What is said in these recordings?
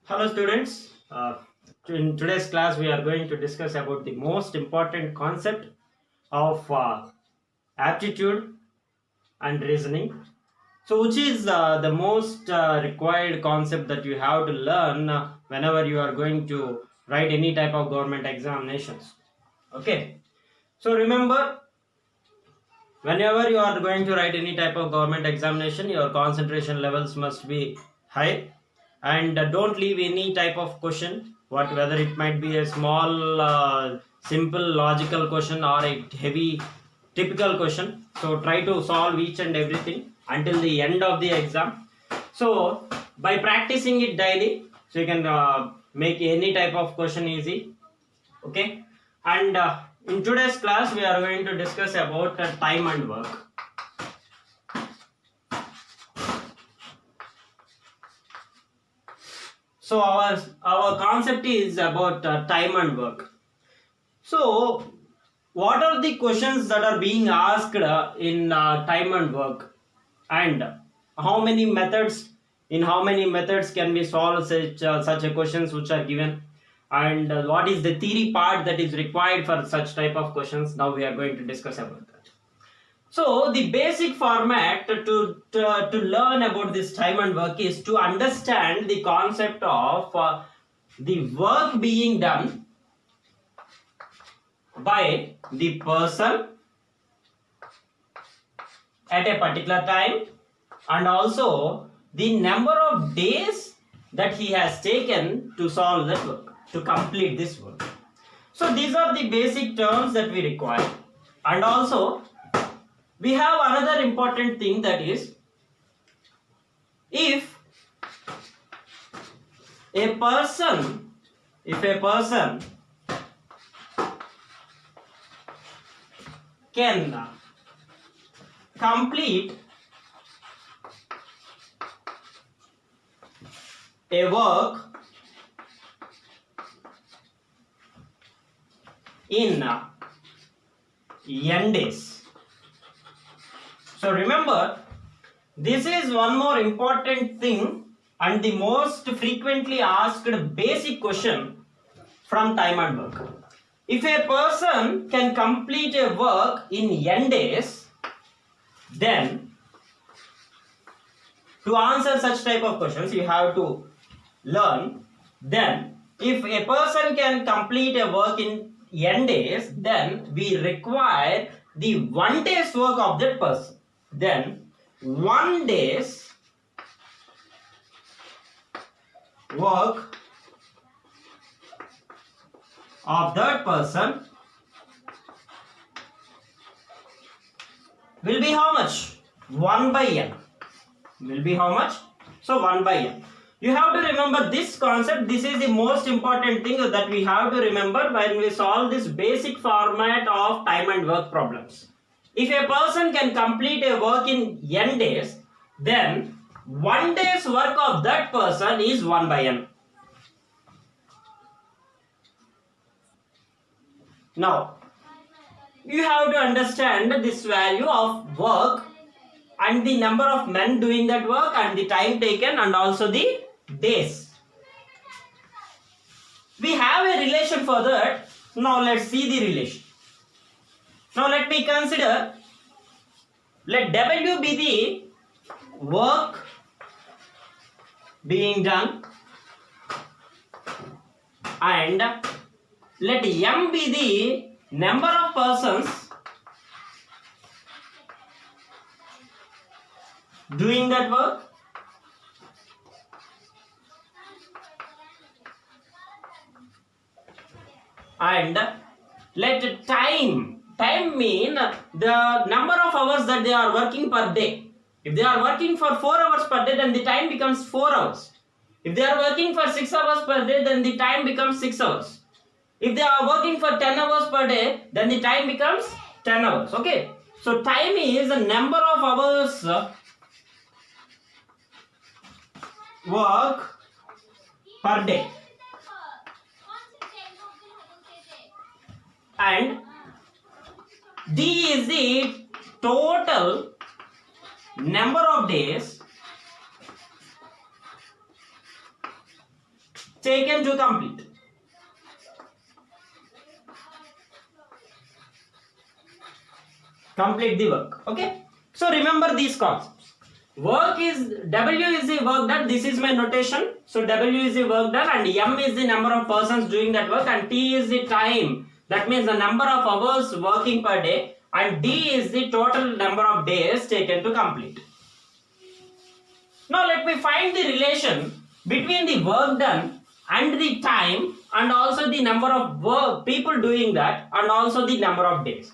Hello students. In today's class we are going to discuss about the most important concept of aptitude and reasoning. So which is the most required concept that you have to learn whenever you are going to write any type of government examinations. Okay. So remember, whenever you are going to write any type of government examination, your concentration levels must be high, and don't leave any type of question, what whether it might be a small simple logical question or a heavy typical question. So try to solve each and everything until the end of the exam. So by practicing it daily, so you can make any type of question easy. Okay. And in today's class we are going to discuss about time and work. So our concept is about time and work. So what are the questions that are being asked in time and work, and how many methods in how many methods can we solve such a questions which are given, and what is the theory part that is required for such type of questions. Now we are going to discuss about that. So the basic format to learn about this time and work is to understand the concept of the work being done by the person at a particular time, and also the number of days that he has taken to solve that work, to complete this work. So these are the basic terms that we require. And also we have another important thing, that is, if a person can complete a work in n days. So remember, this is one more important thing and the most frequently asked basic question from time and work. If a person can complete a work in n days, then to answer such type of questions you have to learn, then if a person can complete a work in n days, then we require the 1 day's work of that person. Then 1 day's work of that person will be how much? 1 by n. Will be how much? So 1 by n. You have to remember this concept. This is the most important thing that we have to remember when we solve this basic format of time and work problems. If a person can complete a work in n days, then 1 day's work of that person is 1 by n. Now, you have to understand this value of work and the number of men doing that work and the time taken and also the days. We have a relation for that. Now let's see the relation. Now let me consider, let W be the work being done and let M be the number of persons doing that work, and let time mean the number of hours that they are working per day. If they are working for 4 hours per day, then the time becomes 4 hours. If they are working for 6 hours per day, then the time becomes 6 hours. If they are working for 10 hours per day, then the time becomes 10 hours. Okay. So time is the number of hours work per day, and D is the total number of days taken to complete. Complete the work. Okay. So remember these concepts. Work is W is the work done. This is my notation. So W is the work done, and M is the number of persons doing that work, and T is the time. That means the number of hours working per day, and D is the total number of days taken to complete. Now let me find the relation between the work done and the time, and also the number of people doing that, and also the number of days.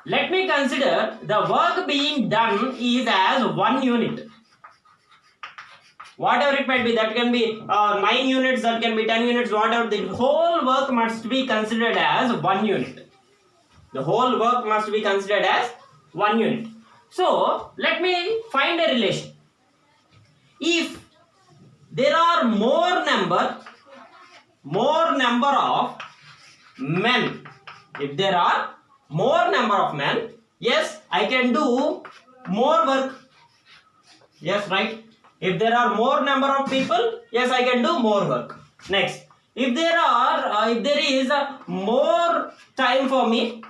Let me consider the work being done is as 1 unit. Whatever it might be, that can be 9 units, that can be 10 units, whatever, the whole work must be considered as 1 unit. The whole work must be considered as 1 unit. So, let me find a relation. If there are more number of men, if there are more number of men, yes, I can do more work. Yes, right. If there are more number of people, yes, I can do more work. Next, if there is more time for me,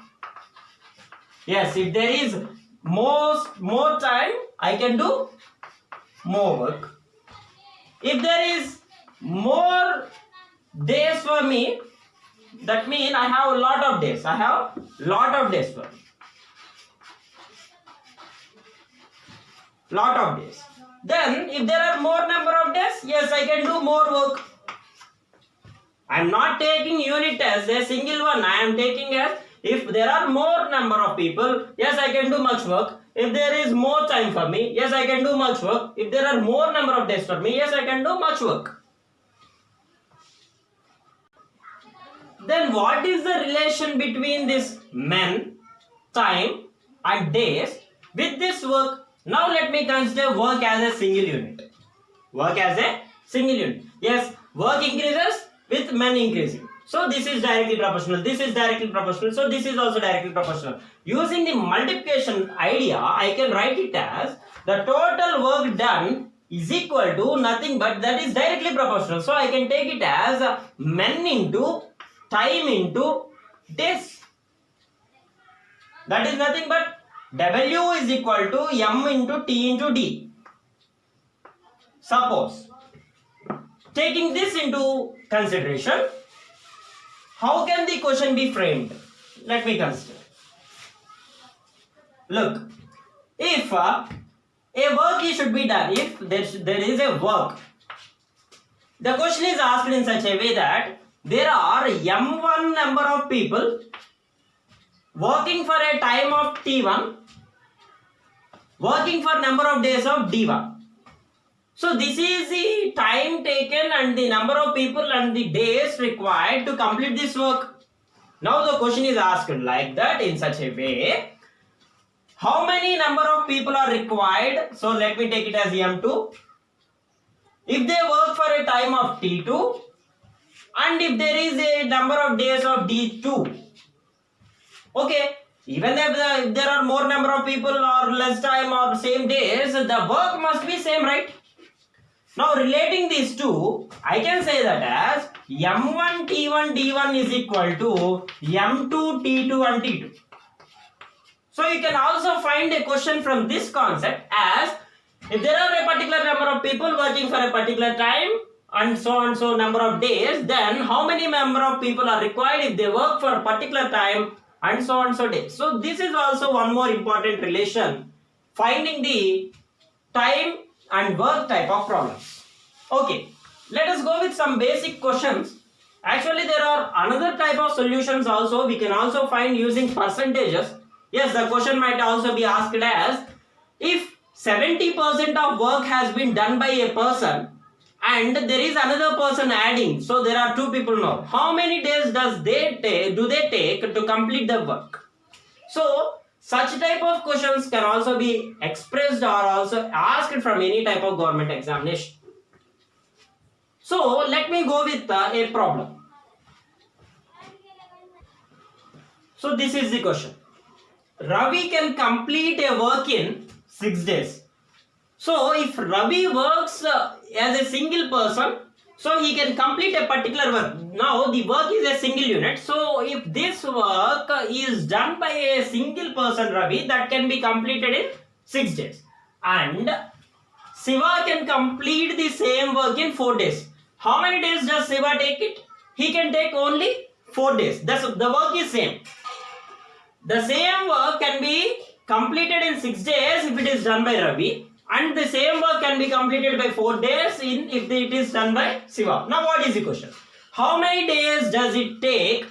yes, if there is more time, I can do more work. If there is more days for me, that means I have a lot of days. I have lot of days for me. Lot of days. Then, if there are more number of days, yes, I can do more work. I am not taking unit as a single one. I am taking as, if there are more number of people, yes, I can do much work. If there is more time for me, yes, I can do much work. If there are more number of days for me, yes, I can do much work. Then what is the relation between this men, time and days with this work? Now let me consider work as a single unit. Work as a single unit. Yes, work increases with men increasing. So this is directly proportional. This is directly proportional. So this is also directly proportional. Using the multiplication idea, I can write it as the total work done is equal to nothing but that is directly proportional. So I can take it as men into time into days. That is nothing but W is equal to M into T into D. Suppose, taking this into consideration, how can the question be framed? Let me consider. Look, if a work should be done, if there is a work, the question is asked in such a way that there are M1 number of people working for a time of T1, working for number of days of D1. So this is the time taken and the number of people and the days required to complete this work. Now the question is asked like that in such a way. How many number of people are required? So let me take it as M2. If they work for a time of T2, and if there is a number of days of D2, okay, even if there are more number of people or less time or same days, the work must be same, right? Now relating these two, I can say that as M1 T1 D1 is equal to M2 T2 and T2. So you can also find a question from this concept as if there are a particular number of people working for a particular time and so number of days, then how many number of people are required if they work for a particular time and so days. So this is also one more important relation, finding the time and work type of problems. Okay, let us go with some basic questions. Actually, there are another type of solutions also. We can also find using percentages. Yes, the question might also be asked as if 70% of work has been done by a person and there is another person adding, so there are two people now. How many days do they take to complete the work? So such type of questions can also be expressed or also asked from any type of government examination. So let me go with a problem. So this is the question. Ravi can complete a work in 6 days. So if Ravi works as a single person, So he can complete a particular work. Now the work is a single unit. So if this work is done by a single person, Ravi, that can be completed in 6 days. And Shiva can complete the same work in 4 days. How many days does Shiva take it? He can take only 4 days. The work is same. The same work can be completed in 6 days if it is done by Ravi. And the same work can be completed by 4 days if it is done by Shiva. Now what is the question? How many days does it take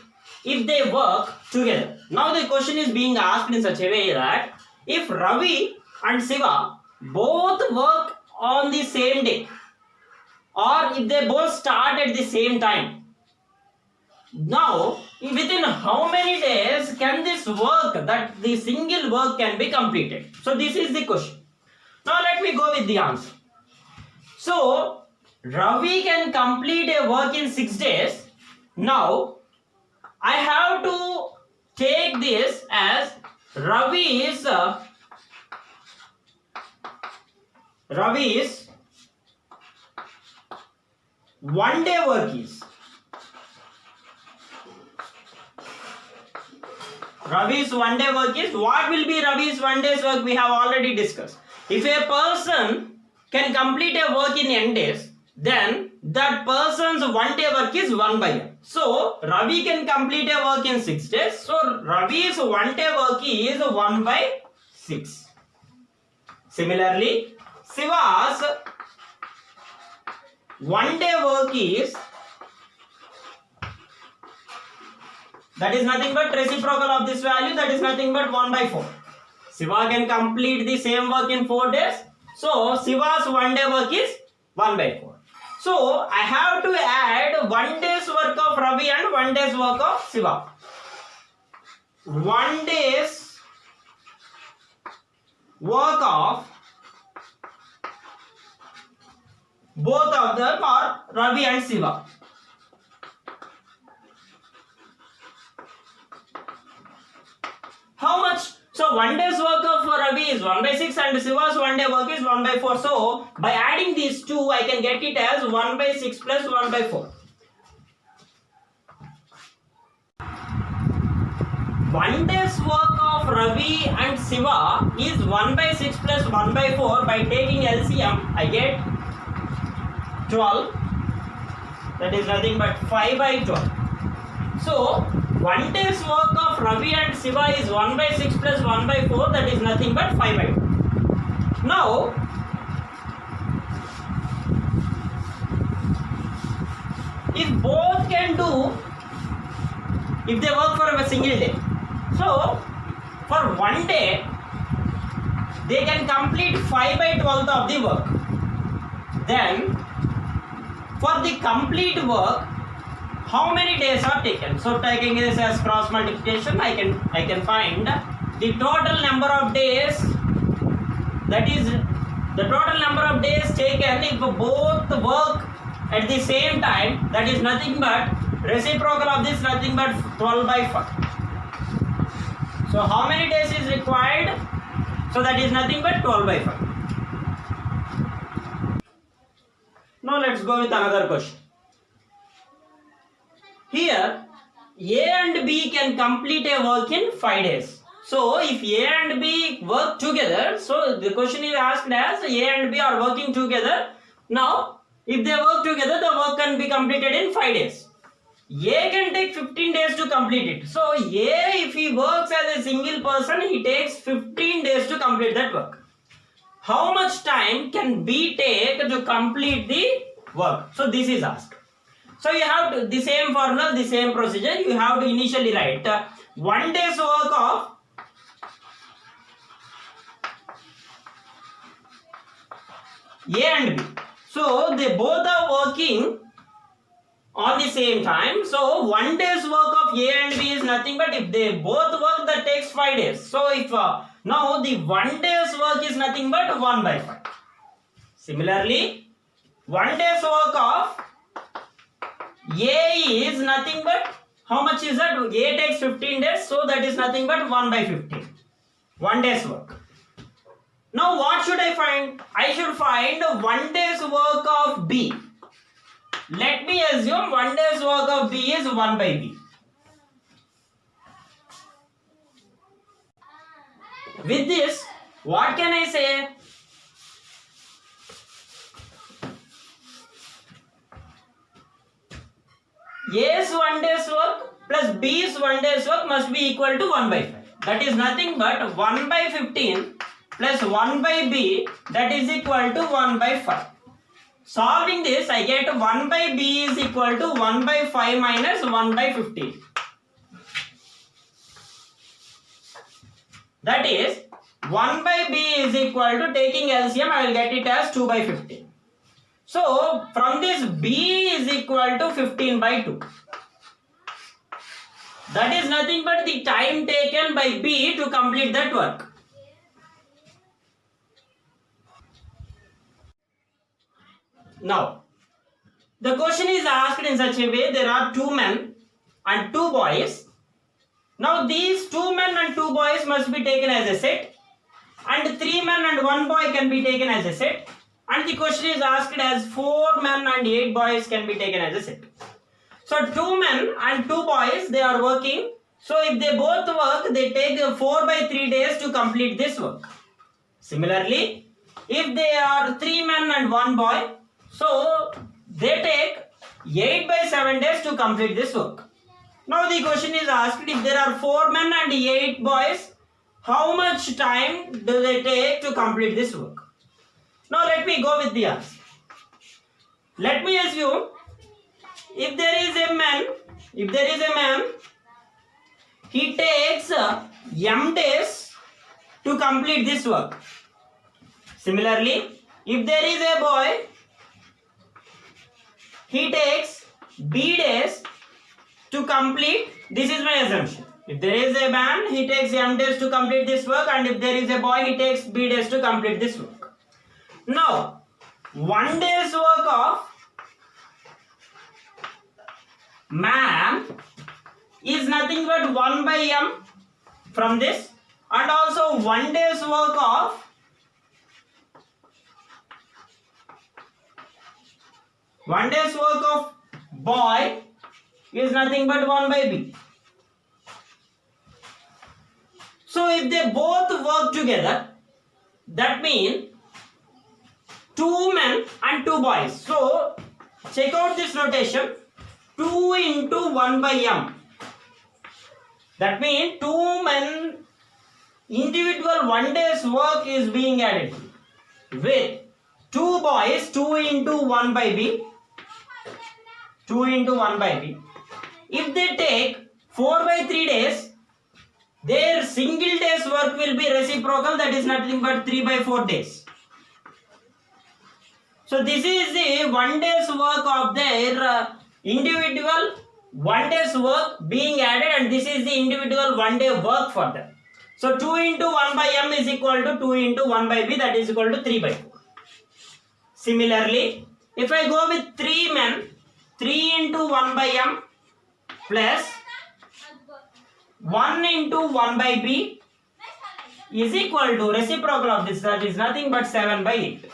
if they work together? Now the question is being asked in such a way that if Ravi and Shiva both work on the same day, or if they both start at the same time, now within how many days can this work, that the single work can be completed? So this is the question. Now let me go with the answer. So Ravi can complete a work in 6 days. Now I have to take this as Ravi's 1 day work is. Ravi's 1 day work is. What will be Ravi's 1 day's work? We have already discussed. If a person can complete a work in n days, then that person's 1 day work is 1 by n. So Ravi can complete a work in 6 days. So Ravi's 1 day work is 1 by 6. Similarly, Shiva's 1 day work is, that is nothing but reciprocal of this value, that is nothing but 1 by 4. Shiva can complete the same work in 4 days. So Shiva's 1 day work is 1 by 4. So I have to add 1 day's work of Ravi and 1 day's work of Shiva. 1 day's work of both of them are Ravi and Shiva. How much? So 1 day's work of Ravi is 1 by 6 and Shiva's 1 day work is 1 by 4. So by adding these two, I can get it as 1 by 6 plus 1 by 4. 1 day's work of Ravi and Shiva is 1 by 6 plus 1 by 4. By taking LCM, I get 12. That is nothing but 5 by 12. So 1 day's work of Ravi and Shiva is 1 by 6 plus 1 by 4. That is nothing but 5 by 2. Now if both can do, if they work for a single day, so for 1 day they can complete 5 by 12 of the work. Then for the complete work, how many days are taken? So taking this as cross multiplication, I can find the total number of days, that is the total number of days taken if both work at the same time, that is nothing but reciprocal of this, nothing but 12 by 5. So how many days is required? So that is nothing but 12 by 5. Now let's go with another question. Here A and B can complete a work in 5 days. So if A and B work together, so the question is asked as A and B are working together. Now if they work together, the work can be completed in 5 days. A can take 15 days to complete it. So A, if he works as a single person, he takes 15 days to complete that work. How much time can B take to complete the work? So this is asked. So you have to, the same formula, the same procedure, you have to initially write 1 day's work of A and B. So they both are working on the same time. So 1 day's work of A and B is nothing but if they both work, that takes 5 days. So if now the 1 day's work is nothing but 1 by 5. Similarly, 1 day's work of A is nothing but, how much is that? A takes 15 days, so that is nothing but 1 by 15. 1 day's work. Now what should I find? I should find 1 day's work of B. let me assume 1 day's work of B is 1 by B. With this, what can I say? A's 1 day's work plus B's 1 day's work must be equal to 1 by 5. That is nothing but 1 by 15 plus 1 by B, that is equal to 1 by 5. Solving this, I get 1 by B is equal to 1 by 5 minus 1 by 15. That is 1 by B is equal to, taking LCM, I will get it as 2 by 15. So from this, B is equal to 15 by 2. That is nothing but the time taken by B to complete that work. Now, the question is asked in such a way, there are 2 men and 2 boys. Now these 2 men and 2 boys must be taken as a set, and 3 men and 1 boy can be taken as a set, and the question is asked as 4 men and 8 boys can be taken as a set. So 2 men and 2 boys, they are working. So if they both work, they take 4 by 3 days to complete this work. Similarly, if they are 3 men and 1 boy, so they take 8 by 7 days to complete this work. Now the question is asked, if there are 4 men and 8 boys, how much time do they take to complete this work? Now let me go with the answer. Let me assume, if there is a man, he takes m days to complete this work. Similarly, if there is a boy, he takes b days to complete, this is my assumption. If there is a man, he takes m days to complete this work, and if there is a boy, he takes b days to complete this work. Now, 1 day's work of man is nothing but 1 by m from this, and also 1 day's work of boy is nothing but 1 by b. So if they both work together, that means 2 men and 2 boys. So check out this notation, 2 into 1 by m. That means 2 men, individual 1 day's work is being added with 2 boys, 2 into 1 by b. 2 into 1 by b. If they take 4 by 3 days, their single day's work will be reciprocal, that is nothing but 3 by 4 days. So this is the 1 day's work of their individual 1 day's work being added, and this is the individual 1 day work for them. So 2 into 1 by m is equal to 2 into 1 by b, that is equal to 3 by 4. Similarly, if I go with 3 men, 3 into 1 by m plus 1 into 1 by b is equal to reciprocal of this, that is nothing but 7 by 8.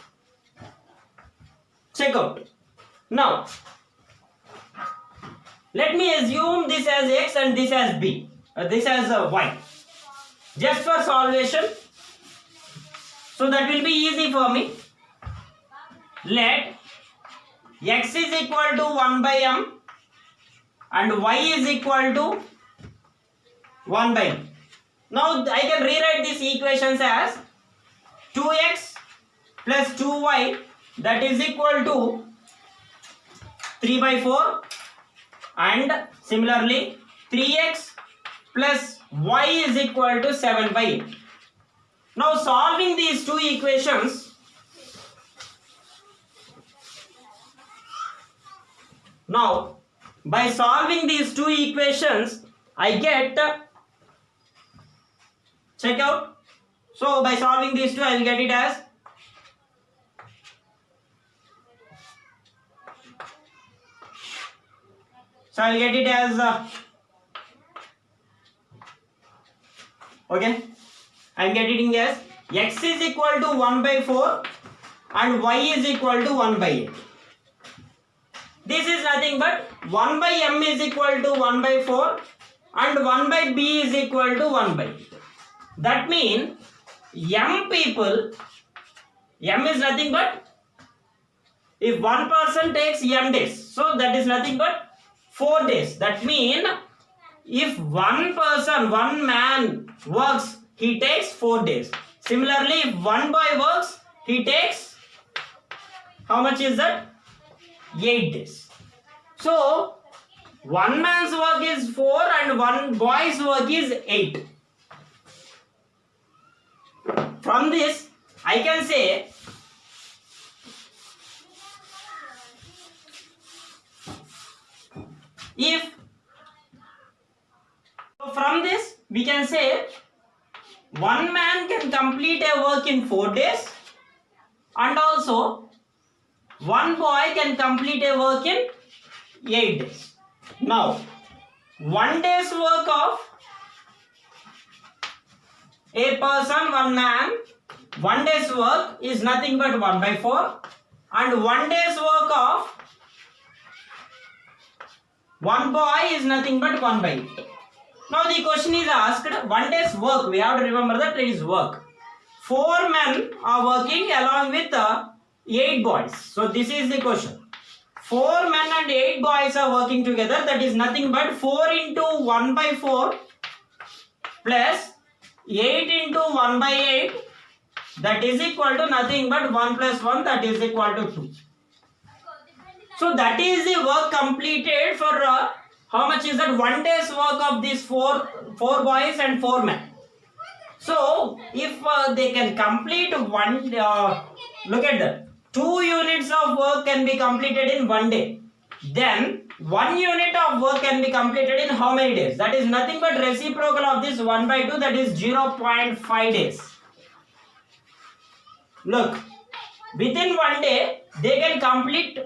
Check out. Now, let me assume this as x and this as b, this as y, just for solvation, so that will be easy for me. Let x is equal to 1 by m and y is equal to 1 by m. Now I can rewrite these equations as 2x plus 2y, that is equal to 3 by 4, and similarly 3x plus y is equal to 7 by 8. Now solving these two equations, by solving these two equations, I get, check out. So by solving these two, I will get it as okay, I am getting as x is equal to 1 by 4 and y is equal to 1 by 8. This nothing but 1 by m is equal to 1 by 4 and 1 by b is equal to 1 by 8. That means m people, m is nothing but, if one person takes m days, so that is nothing but 4 days. That means if one person, one man works, he takes 4 days. Similarly, if one boy works, he takes, how much is that? 8 days. So, one man's work is 4 and one boy's work is 8. From this, I can say from this we can say one man can complete a work in 4 days and also one boy can complete a work in 8 days. Now, 1 day's work of a person, one man, 1 day's work is nothing but 1 by 4 and 1 day's work of one boy is nothing but 1 by 8. Now the question is asked, 1 day's work, we have to remember that it is work. 4 men are working along with 8 boys. So this is the question. 4 men and 8 boys are working together, that is nothing but 4 into 1 by 4 plus 8 into 1 by 8, that is equal to nothing but 1 plus 1, that is equal to 2. So that is the work completed for how much is that? 1 day's work of these four boys and 4 men. So if they can complete one, look at that, 2 units of work can be completed in 1 day. Then 1 unit of work can be completed in how many days? That is nothing but reciprocal of this 1 by 2, that is 0.5 days. Look, within 1 day they can complete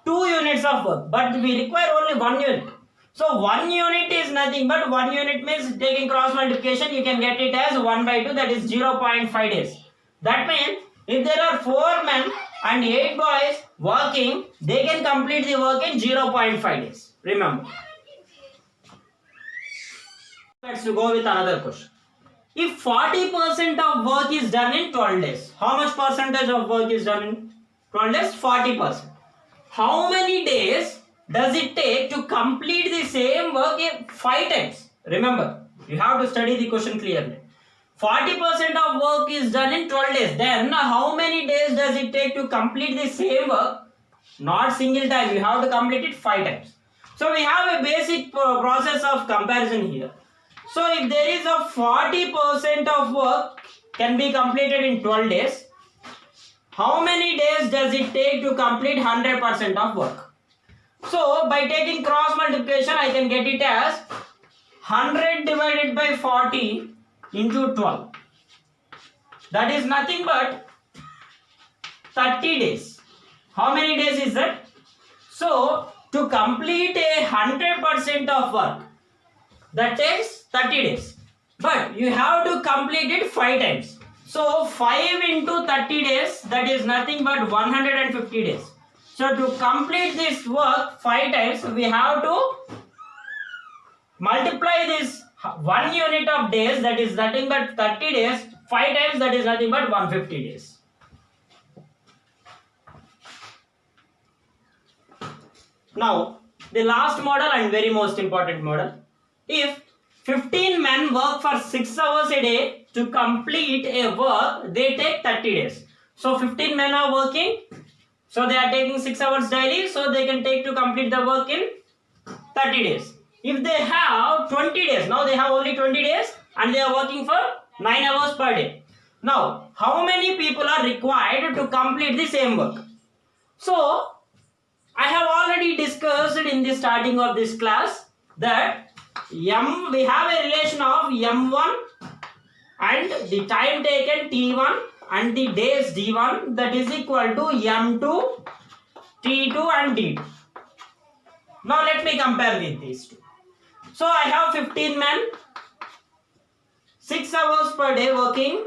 2 units of work, but we require only 1 unit. So 1 unit is nothing but 1 unit means taking cross multiplication, you can get it as 1 by 2, that is 0.5 days. That means if there are 4 men and 8 boys working, they can complete the work in 0.5 days. Remember. Let's go with another question. If 40% of work is done in 12 days, how much percentage of work is done in 12 days? 40%. How many days does it take to complete the same work 5 times? Remember, you have to study the question clearly. 40% of work is done in 12 days. Then how many days does it take to complete the same work? Not single time, you have to complete it 5 times. So we have a basic process of comparison here. So if there is a 40% of work can be completed in 12 days, how many days does it take to complete 100% of work? So by taking cross multiplication, I can get it as 100 divided by 40 into 12. That is nothing but 30 days. How many days is that? So to complete a 100% of work, that takes 30 days. But you have to complete it 5 times. So 5 into 30 days, that is nothing but 150 days. So to complete this work 5 times, we have to multiply this 1 unit of days, that is nothing but 30 days, 5 times, that is nothing but 150 days. Now, the last model and very most important model. If 15 men work for 6 hours a day to complete a work, they take 30 days. So 15 men are working, so they are taking 6 hours daily, so they can take to complete the work in 30 days. If they have 20 days, now they have only 20 days and they are working for 9 hours per day. Now, how many people are required to complete the same work? So, I have already discussed in the starting of this class that we have a relation of M1 and the time taken T1 and the days D1, that is equal to M2, T2 and D2. Now let me compare with these two. So I have 15 men, 6 hours per day working.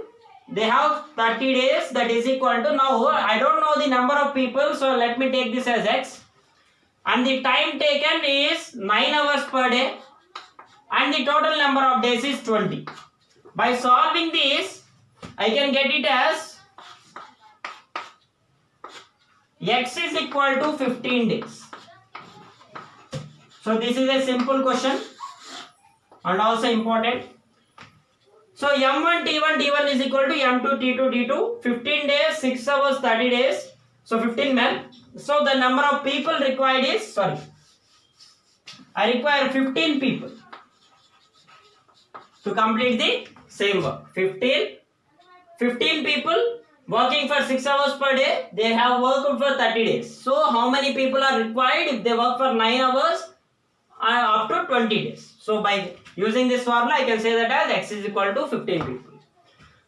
They have 30 days, that is equal to, now I don't know the number of people, so let me take this as X. and the time taken is 9 hours per day, and the total number of days is 20. By solving this, I can get it as x is equal to 15 days. So this is a simple question and also important. So M1 T1 D1 is equal to M2 T2 D2. 15 days, 6 hours, 30 days. So 15 men. So the number of people required is, I require 15 people to complete the same work. 15 people working for 6 hours per day. They have worked for 30 days. So how many people are required if they work for 9 hours up to 20 days? So by using this formula, I can say that as x is equal to 15 people.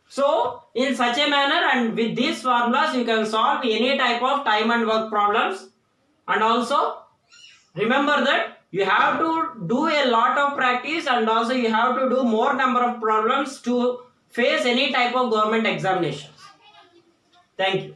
So in such a manner and with these formulas, you can solve any type of time and work problems. And also remember that you have to do a lot of practice, and also you have to do more number of problems to face any type of government examinations. Thank you.